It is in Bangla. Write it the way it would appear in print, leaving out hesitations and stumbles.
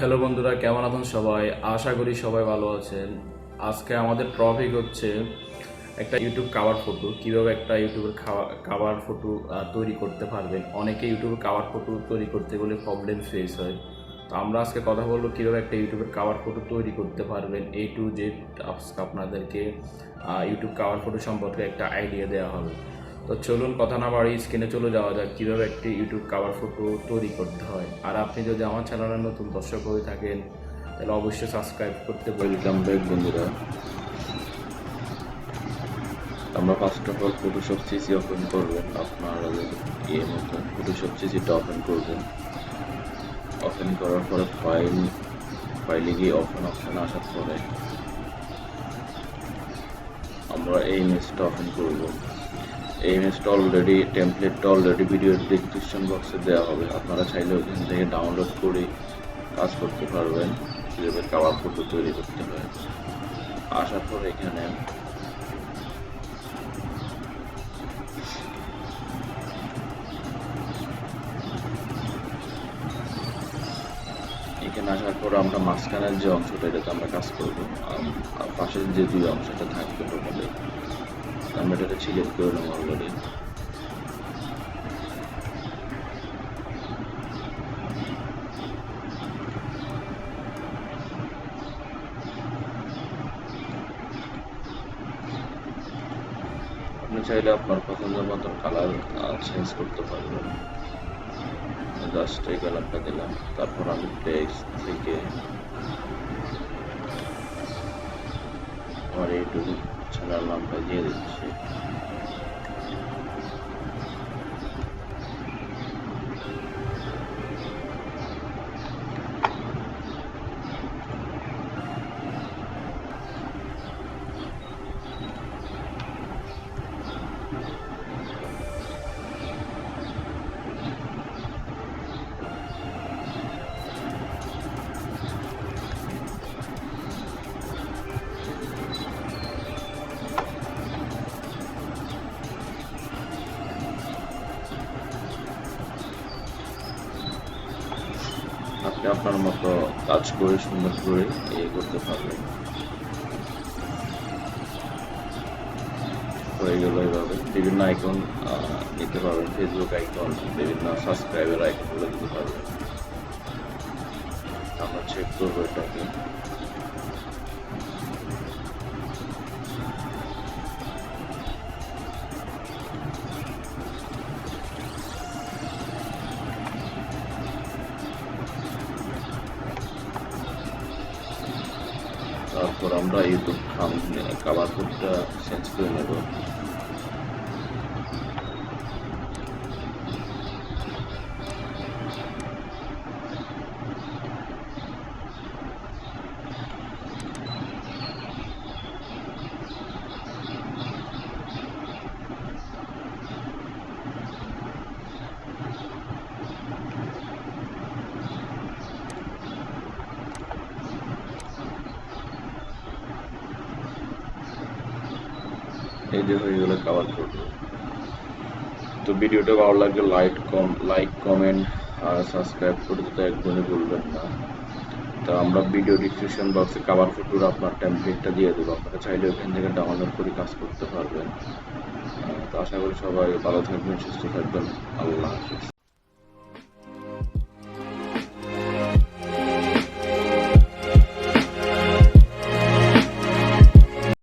হ্যালো বন্ধুরা, কেমন আছেন সবাই? আশা করি সবাই ভালো আছেন। আজকে আমাদের টপিক হচ্ছে একটা ইউটিউব কাভার ফটো, কিভাবে একটা ইউটিউবের কাভার ফটো তৈরি করতে পারবেন। অনেকে ইউটিউবের কাভার ফটো তৈরি করতে গেলে প্রবলেম ফেস হয়। তো আমরা আজকে কথা বলবো কীভাবে একটা ইউটিউবের কাভার ফটো তৈরি করতে পারবেন। A to Z আজকে আপনাদেরকে ইউটিউব কাভার ফটো সম্পর্কে একটা আইডিয়া দেওয়া হবে। তো চলুন কথা না বাড়ি স্ক্রিনে চলে যাওয়া যাক কীভাবে একটি ইউটিউব কাভার ফটো তৈরি করতে হয়। আর আপনি যদি আমার চ্যানেলের নতুন দর্শক হয়ে থাকেন তাহলে অবশ্যই সাবস্ক্রাইব করতে ওয়েলকাম ব্যাক বন্ধুরা। আমরা first of all Photoshop CC open করবেন। আপনারা মতো ফটোশপ সিসিটা ওপেন করবেন। ওপেন করার পরে ফাইলে গিয়ে ওপেন অপশানে আসার পরে আমরা এই ইমেজটা ওপেন করব। এই ইমেজটা অলরেডি টেমপ্লেটটা অলরেডি ভিডিওর ডেসক্রিপশন বক্সে দেওয়া হবে। আপনারা চাইলে ওখান থেকে ডাউনলোড করে কাজ করতে পারবেন, কীভাবে কাভার ফটো তৈরি করতে হয়। আসার পরে এখানে আসার পর আমরা মাঝখানের যে অংশটা এটাতে আমরা কাজ করবো, আর পাশের যে দুই অংশটা থাকবে টোটালি আমরা এটাতে সিলেক্ট করে নেবো অলরেডি। আপনি চাইলে আপনার পছন্দের মতন কালার চেঞ্জ করতে পারবেন। জাস্ট এই কালারটা দিলাম। তারপর আমি টেক্সট থেকে আমার ইউটিউব চ্যানেল নামটা দিয়ে দিচ্ছি। আপনি আপনার মতো কাজ করে সুন্দর করে করতে পারবেন। হয়ে গেল। এইভাবে বিভিন্ন আইকন নিতে পারবেন, ফেসবুক আইকন, বিভিন্ন সাবস্ক্রাইবের আইকনগুলো দিতে পারবেন। আমরা চেক করবো এটাকে। তারপর আমরা ইউটিউব কাভার ফটোটা চেঞ্জ করে নেব। এই যে হয়ে গেল কাভার ফটো। তো ভিডিওটা ভালো লাগলে লাইক কমেন্ট আর সাবস্ক্রাইব করে দিতে একদমই ভুলবেন না। তো আমরা ভিডিও ডিসক্রিপশন বক্সে কাভার ফটোর আপনার টেমপ্লেটটা দিয়ে দেবো। আপনারা চাইলে ওখান থেকে ডাউনলোড করে কাজ করতে পারবেন। তো আশা করি সবাই ভালো থাকবেন, সুস্থ থাকবেন। আল্লাহ হাফিজ।